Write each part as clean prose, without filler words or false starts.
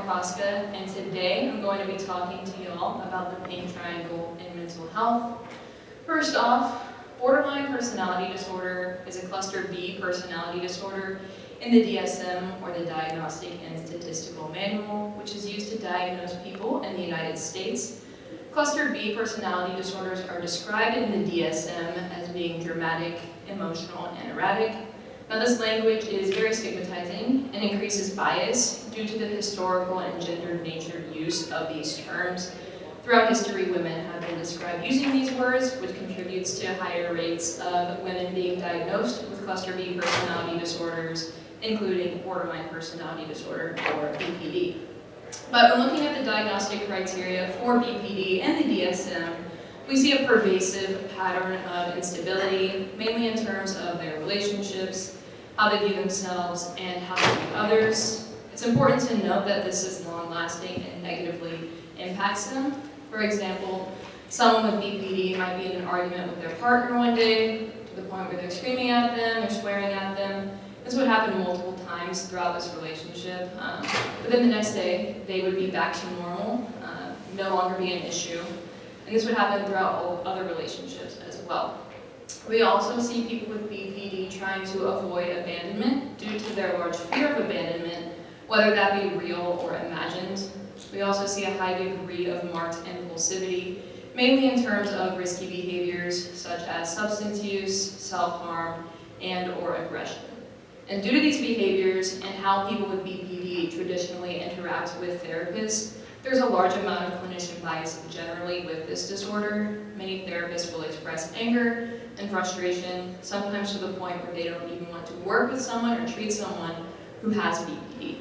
Prochazka, and today I'm going to be talking to y'all about the pink triangle in mental health. First off, borderline personality disorder is a cluster B personality disorder in the DSM, or the Diagnostic and Statistical Manual, which is used to diagnose people in the United States. Cluster B personality disorders are described in the DSM as being dramatic, emotional, and erratic. Now, this language is very stigmatizing and increases bias due to the historical and gendered natured use of these terms. Throughout history, women have been described using these words, which contributes to higher rates of women being diagnosed with cluster B personality disorders, including borderline personality disorder, or BPD. But when looking at the diagnostic criteria for BPD and the DSM, we see a pervasive pattern of instability, mainly in terms of their relationships, how they view themselves, and how they view others. It's important to note that this is long-lasting and negatively impacts them. For example, someone with BPD might be in an argument with their partner one day, to the point where they're screaming at them, they're swearing at them. This would happen multiple times throughout this relationship. But then the next day, they would be back to normal, no longer be an issue. And this would happen throughout all other relationships as well. We also see people with BPD trying to avoid abandonment due to their large fear of abandonment, whether that be real or imagined. We also see a high degree of marked impulsivity, mainly in terms of risky behaviors such as substance use, self-harm, and/or aggression. And due to these behaviors and how people with BPD traditionally interact with therapists, there's a large amount of clinician bias generally with this disorder. Many therapists will express anger and frustration, sometimes to the point where they don't even want to work with someone or treat someone who has BPD.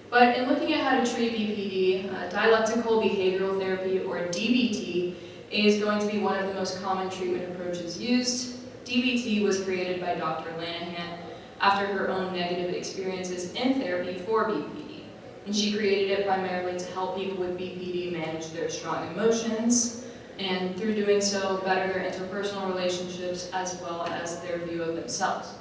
But in looking at how to treat BPD, dialectical behavioral therapy, or DBT, is going to be one of the most common treatment approaches used. DBT was created by Dr. Lanahan after her own negative experiences in therapy for BPD. And she created it primarily to help people with BPD manage their strong emotions, and through doing so, better their interpersonal relationships as well as their view of themselves.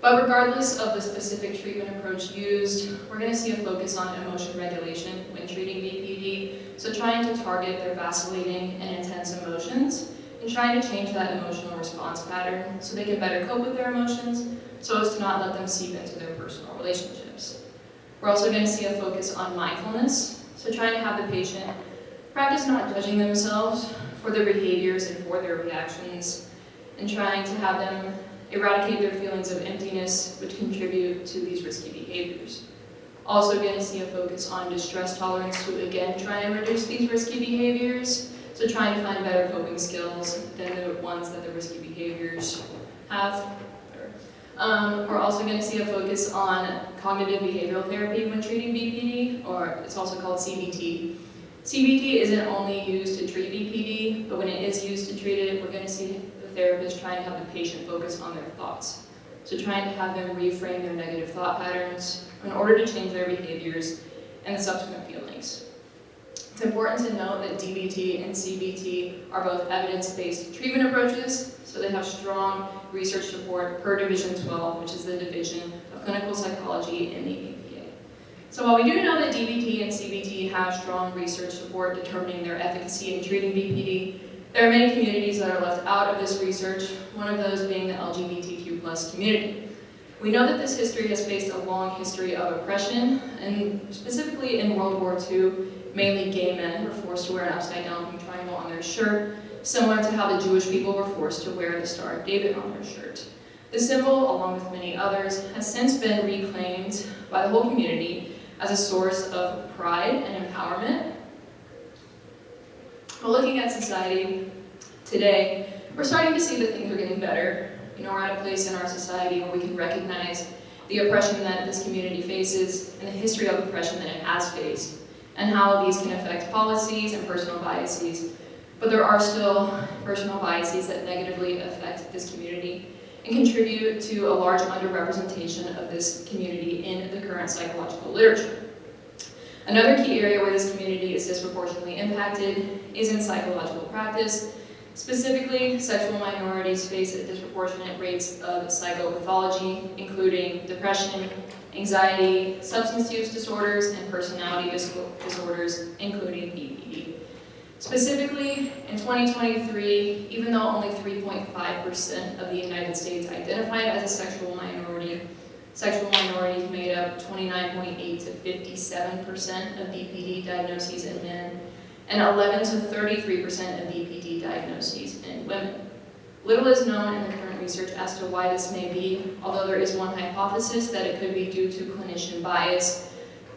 But regardless of the specific treatment approach used, we're going to see a focus on emotion regulation when treating BPD, so trying to target their vacillating and intense emotions, and trying to change that emotional response pattern so they can better cope with their emotions, so as to not let them seep into their personal relationships. We're also going to see a focus on mindfulness, so trying to have the patient practice not judging themselves for their behaviors and for their reactions, and trying to have them eradicate their feelings of emptiness, which contribute to these risky behaviors. Also going to see a focus on distress tolerance to again try and reduce these risky behaviors, so trying to find better coping skills than the ones that the risky behaviors have. We're also going to see a focus on cognitive behavioral therapy when treating BPD, or it's also called CBT. CBT isn't only used to treat BPD, but when it is used to treat it, we're going to see the therapist trying to have the patient focus on their thoughts. So trying to have them reframe their negative thought patterns in order to change their behaviors and the subsequent feelings. It's important to note that DBT and CBT are both evidence-based treatment approaches, so they have strong research support per Division 12, which is the Division of Clinical Psychology in the APA. So while we do know that DBT and CBT have strong research support determining their efficacy in treating BPD, there are many communities that are left out of this research, one of those being the LGBTQ+ community. We know that this history has faced a long history of oppression, and specifically in World War II, mainly gay men were forced to wear an upside-down pink triangle on their shirt, similar to how the Jewish people were forced to wear the Star of David on their shirt. This symbol, along with many others, has since been reclaimed by the whole community as a source of pride and empowerment. But looking at society today, we're starting to see that things are getting better. We're at a place in our society where we can recognize the oppression that this community faces and the history of oppression that it has faced, and how these can affect policies and personal biases. But there are still personal biases that negatively affect this community and contribute to a large underrepresentation of this community in the current psychological literature. Another key area where this community is disproportionately impacted is in psychological practice, Specifically, sexual minorities face disproportionate rates of psychopathology, including depression, anxiety, substance use disorders, and personality disorders, including BPD. Specifically, in 2023, even though only 3.5% of the United States identified as a sexual minority made up 29.8 to 57% of BPD diagnoses in men, and 11 to 33% of BPD diagnoses in women. Little is known in the current research as to why this may be, although there is one hypothesis that it could be due to clinician bias,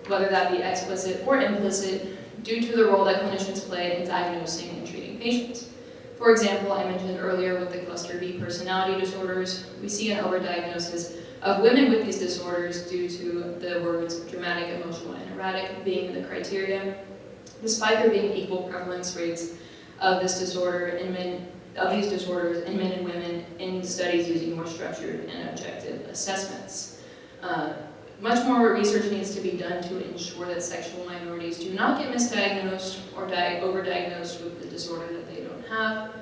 whether that be explicit or implicit, due to the role that clinicians play in diagnosing and treating patients. For example, I mentioned earlier with the cluster B personality disorders, we see an overdiagnosis of women with these disorders due to the words dramatic, emotional, and erratic being in the criteria, despite there being equal prevalence rates of this disorder in men, of these disorders in men and women in studies using more structured and objective assessments. Much more research needs to be done to ensure that sexual minorities do not get misdiagnosed or overdiagnosed with the disorder that they don't have.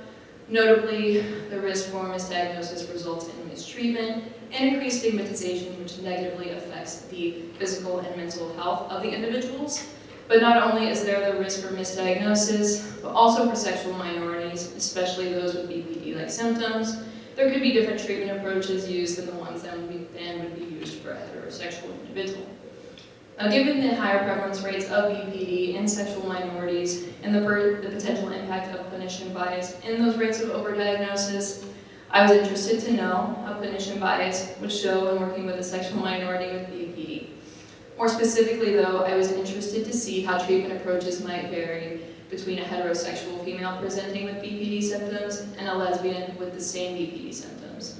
Notably, the risk for misdiagnosis results in mistreatment and increased stigmatization, which negatively affects the physical and mental health of the individuals. But not only is there the risk for misdiagnosis, but also for sexual minorities, especially those with BPD-like symptoms, there could be different treatment approaches used than the ones that would be used for a heterosexual individual. Now, given the higher prevalence rates of BPD in sexual minorities and the potential impact of clinician bias in those rates of overdiagnosis, I was interested to know how clinician bias would show when working with a sexual minority with BPD. More specifically, though, I was interested to see how treatment approaches might vary between a heterosexual female presenting with BPD symptoms and a lesbian with the same BPD symptoms.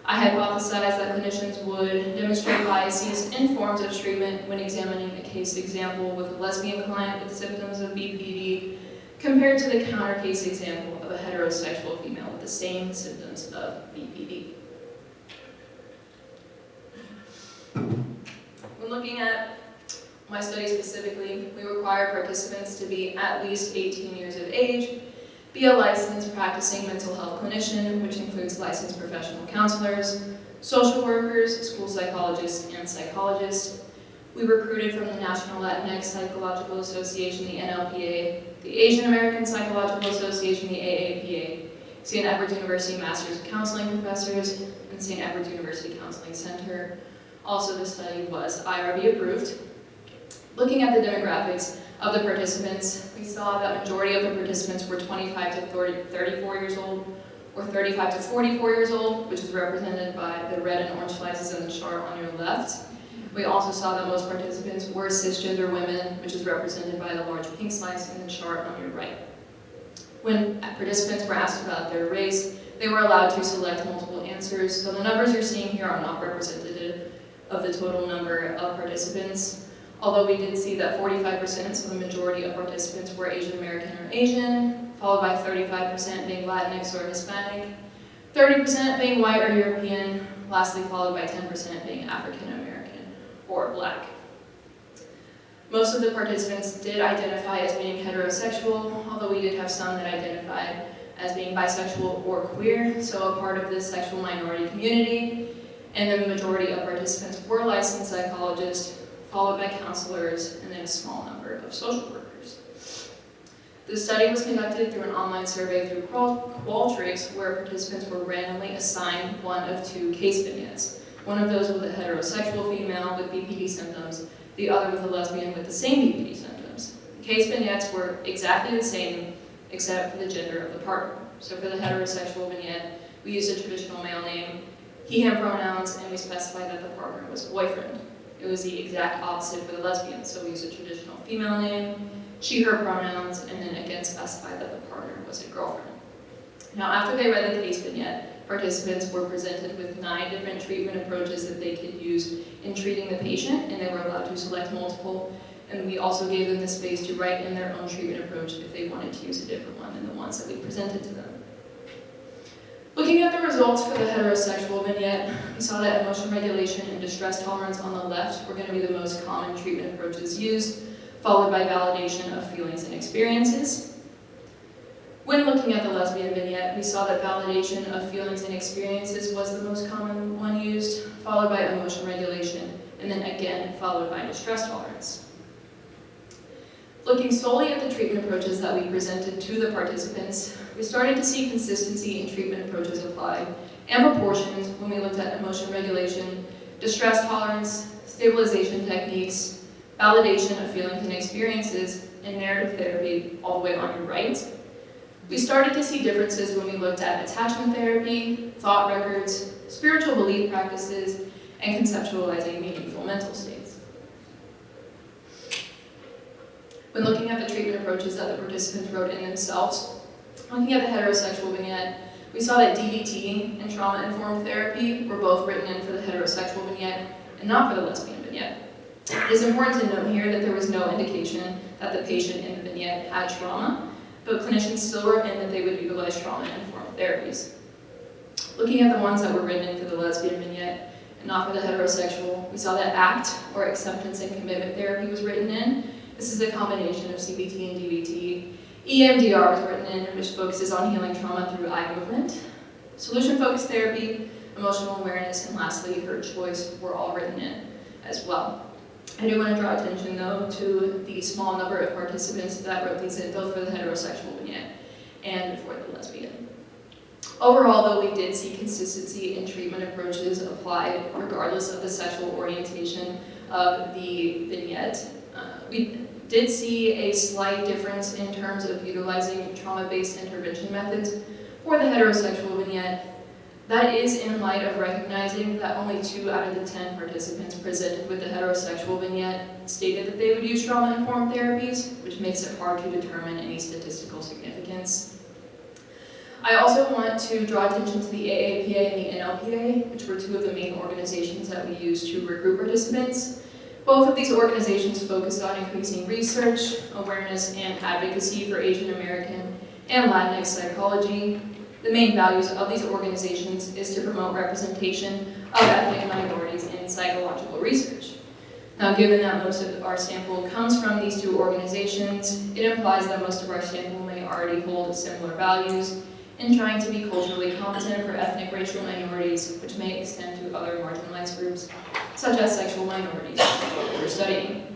I hypothesized that clinicians would demonstrate biases in forms of treatment when examining a case example with a lesbian client with symptoms of BPD compared to the counter case example of a heterosexual female with the same symptoms of BPD. When looking at my study specifically, we require participants to be at least 18 years of age, be a licensed practicing mental health clinician, which includes licensed professional counselors, social workers, school psychologists, and psychologists. We recruited from the National Latinx Psychological Association, the NLPA, the Asian American Psychological Association, the AAPA, St. Edward's University Masters of Counseling professors, and St. Edward's University Counseling Center. Also, the study was IRB approved. Looking at the demographics of the participants, we saw that majority of the participants were 25 to 34 years old, or 35 to 44 years old, which is represented by the red and orange slices in the chart on your left. We also saw that most participants were cisgender women, which is represented by the large pink slice in the chart on your right. When participants were asked about their race, they were allowed to select multiple answers, so the numbers you're seeing here are not representative of the total number of participants. Although we did see that 45%, so the majority of participants were Asian American or Asian, followed by 35% being Latinx or Hispanic, 30% being white or European, lastly followed by 10% being African American or Black. Most of the participants did identify as being heterosexual, although we did have some that identified as being bisexual or queer, so a part of this sexual minority community, and the majority of participants were licensed psychologists, followed by counselors, and then a small number of social workers. The study was conducted through an online survey through Qualtrics, where participants were randomly assigned one of two case vignettes. One of those with a heterosexual female with BPD symptoms, the other with a lesbian with the same BPD symptoms. The case vignettes were exactly the same, except for the gender of the partner. So for the heterosexual vignette, we used a traditional male name, he/him pronouns, and we specified that the partner was a boyfriend. It was the exact opposite for the lesbian, so we used a traditional female name, she/her pronouns, and then again specified that the partner was a girlfriend. Now, after they read the case vignette, participants were presented with 9 different treatment approaches that they could use in treating the patient, and they were allowed to select multiple, and we also gave them the space to write in their own treatment approach if they wanted to use a different one than the ones that we presented to them. Looking at the results for the heterosexual vignette, we saw that emotion regulation and distress tolerance on the left were going to be the most common treatment approaches used, followed by validation of feelings and experiences. When looking looking at the lesbian vignette, we saw that validation of feelings and experiences was the most common one used, followed by emotion regulation, and then again followed by distress tolerance. Looking solely at the treatment approaches that we presented to the participants, we started to see consistency in treatment approaches applied and proportions when we looked at emotion regulation, distress tolerance, stabilization techniques, validation of feelings and experiences, and narrative therapy all the way on your right. We started to see differences when we looked at attachment therapy, thought records, spiritual belief practices, and conceptualizing meaningful mental states. When looking at the treatment approaches that the participants wrote in themselves, looking at the heterosexual vignette, we saw that DBT and trauma-informed therapy were both written in for the heterosexual vignette and not for the lesbian vignette. It is important to note here that there was no indication that the patient in the vignette had trauma, but clinicians still wrote in that they would utilize trauma-informed therapies. Looking at the ones that were written in for the lesbian vignette and not for the heterosexual, we saw that ACT, or acceptance and commitment therapy, was written in. This is a combination of CBT and DBT. EMDR was written in, which focuses on healing trauma through eye movement. Solution-focused therapy, emotional awareness, and lastly, her choice were all written in as well. I do want to draw attention, though, to the small number of participants that wrote these in, both for the heterosexual vignette and for the lesbian. Overall, though, we did see consistency in treatment approaches applied regardless of the sexual orientation of the vignette. We did see a slight difference in terms of utilizing trauma-based intervention methods for the heterosexual vignette. That is in light of recognizing that only 2 out of the 10 participants presented with the heterosexual vignette stated that they would use trauma-informed therapies, which makes it hard to determine any statistical significance. I also want to draw attention to the AAPA and the NLPA, which were 2 of the main organizations that we used to recruit participants. Both of these organizations focused on increasing research, awareness, and advocacy for Asian American and Latinx psychology. The main values of these organizations is to promote representation of ethnic minorities in psychological research. Now, given that most of our sample comes from these 2 organizations, it implies that most of our sample may already hold similar values in trying to be culturally competent for ethnic racial minorities, which may extend to other marginalized groups, such as sexual minorities, that we're studying.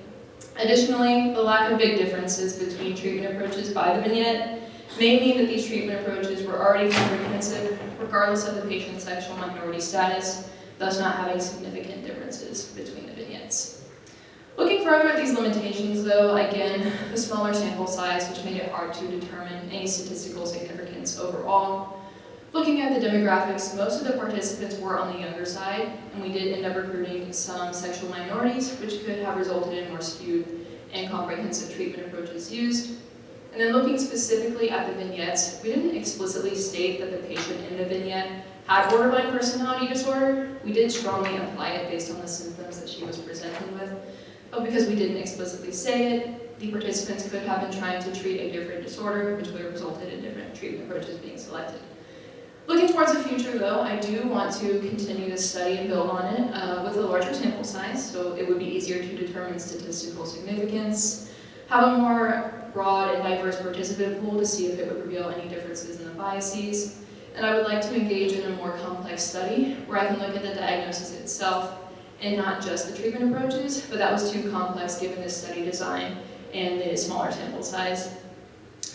Additionally, the lack of big differences between treatment approaches by the vignette may mean that these treatment approaches were already comprehensive, regardless of the patient's sexual minority status, thus not having significant differences between the vignettes. Looking further at these limitations, though, again, the smaller sample size, which made it hard to determine any statistical significance overall. Looking at the demographics, most of the participants were on the younger side, and we did end up recruiting some sexual minorities, which could have resulted in more skewed and comprehensive treatment approaches used. And then looking specifically at the vignettes, we didn't explicitly state that the patient in the vignette had borderline personality disorder. We did strongly imply it based on the symptoms that she was presenting with. But because we didn't explicitly say it, the participants could have been trying to treat a different disorder, which would have resulted in different treatment approaches being selected. Looking towards the future, though, I do want to continue this study and build on it with a larger sample size, so it would be easier to determine statistical significance, have a more broad and diverse participant pool to see if it would reveal any differences in the biases, and I would like to engage in a more complex study where I can look at the diagnosis itself and not just the treatment approaches, but that was too complex given this study design and the smaller sample size.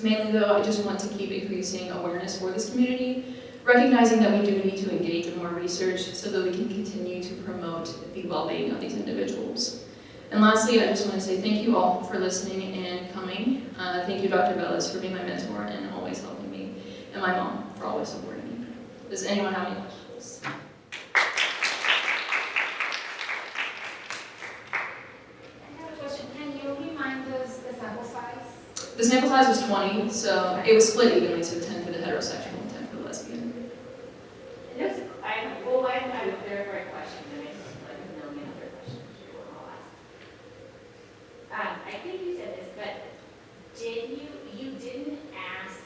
Mainly, though, I just want to keep increasing awareness for this community, recognizing that we do need to engage in more research so that we can continue to promote the well-being of these individuals. And lastly, I just want to say thank you all for listening and coming. Thank you, Dr. Bellis, for being my mentor and always helping me, and my mom for always supporting me. Does anyone have any questions? The sample size was 20, so it was split evenly, so 10 for the heterosexual and 10 for the lesbian. I have a clarifying question, and it's like a million other questions I'll ask. I think you said this, but you didn't ask,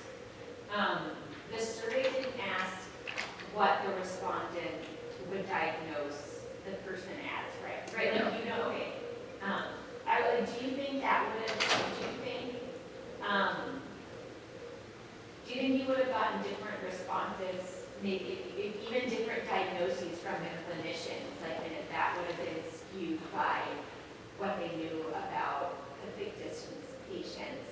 the survey didn't ask what the respondent would diagnose the person as, right? Right? Like, you know, okay. Do you think that would have, do do you think you would have gotten different responses, maybe even different diagnoses from the clinicians, like, and if that would have been skewed by what they knew about the big distance patients?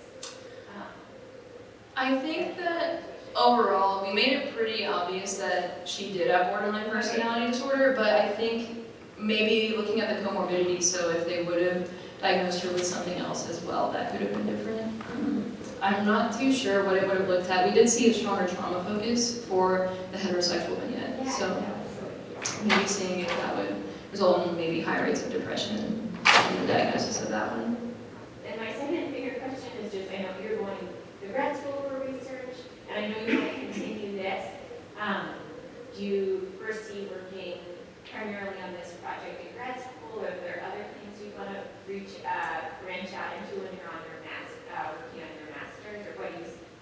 I think that overall, we made it pretty obvious that she did have borderline personality disorder, but I think maybe looking at the comorbidity, so if they would have diagnosed her with something else as well, that could have been different. I'm not too sure what it would have looked at. We did see a stronger trauma focus for the heterosexual vignette, so maybe seeing if that would result in maybe high rates of depression in the diagnosis of that one. And my second bigger question is just, I know you're going to grad school for research, and I know you want to continue this. Do you foresee working primarily on this project in grad school, or are there other things you want to branch out into when you're on your working on your master's, or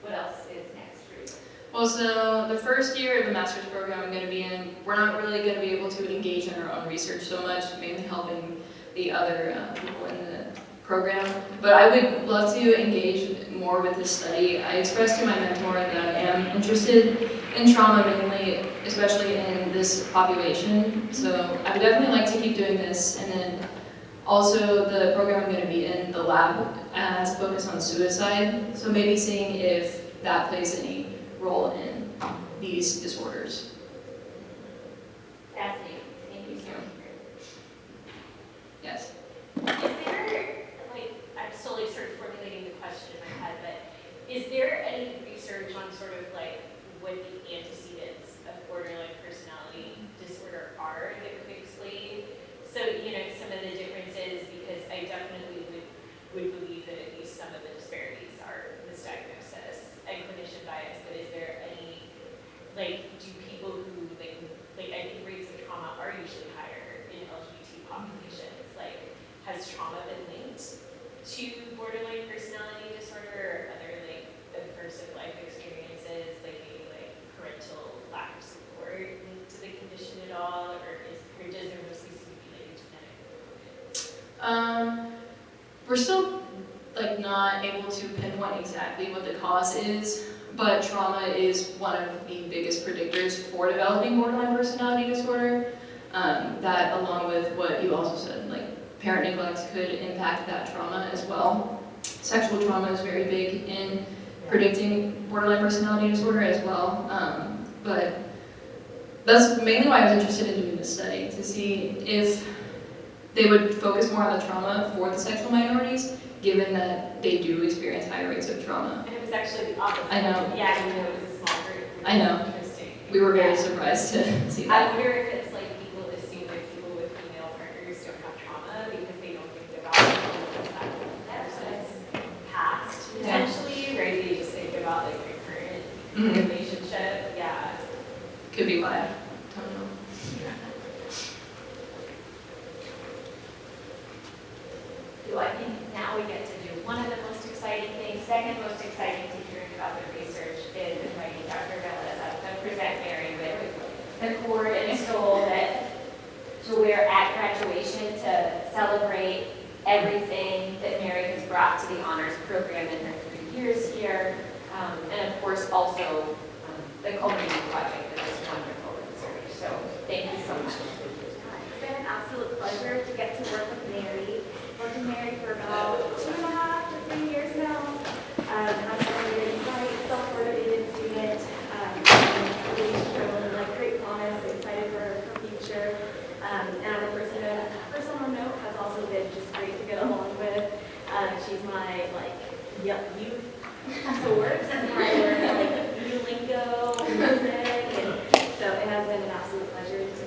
what else is next for you? Well, so the first year of the master's program I'm going to be in, we're not really going to be able to engage in our own research so much, mainly helping the other people in the program. But I would love to engage more with this study. I expressed to my mentor that I am interested in trauma mainly, especially in this population. So I would definitely like to keep doing this. And then also the program I'm going to be in, the lab, has a focus on suicide. So maybe seeing if that plays any role in these disorders. Fascinating. Thank you so much. Yes. Is there, like, I'm still like sort of formulating the question in my head, but is there any research on sort of like what the antecedents of borderline personality disorder are that could explain? So, you know, some of the differences, because I definitely would believe that at least some of the disparities are misdiagnosis and clinician bias, but is there any, like, do people who, like I think rates of trauma are usually higher in LGBT populations, like, has trauma been linked to borderline personality disorder or other, like, adversive life experiences, like maybe like parental lack of support linked to the condition at all, or does there mostly seem to be like a genetic component? We're still like not able to pinpoint exactly what the cause is, but trauma is one of the biggest predictors for developing borderline personality disorder. That, along with what you also said, like parent neglect could impact that trauma as well. Sexual trauma is very big in predicting borderline personality disorder as well. But that's mainly why I was interested in doing this study, to see if they would focus more on the trauma for the sexual minorities, given that they do experience higher rates of trauma. And it was actually the opposite. I know. Yeah, I know it was a small group. I know. Interesting. We were very surprised to see I that. wonder if it's like people assume that people with female partners don't have trauma because they don't think about person's past potentially, right? They just think about like their current relationship. Yeah. Could be why. Don't know. I think now we get to do one of the most exciting things. Second most exciting thing hearing about the research is inviting Dr. Velez to present Mary with the cord and stole that to wear at graduation to celebrate everything that Mary has brought to the honors program in her 3 years here. And of course also the culminating project of this wonderful research. So thank you so much. It's been an absolute pleasure to get to work with Mary. Worked with Mary for about 2.5 to 3 years now. And I'm a very bright, self-motivated student. Really showing like great promise, excited for her future. And on a personal note, has also been just great to get along with. She's my youth source. I learned like new lingo, music, and so it has been an absolute pleasure to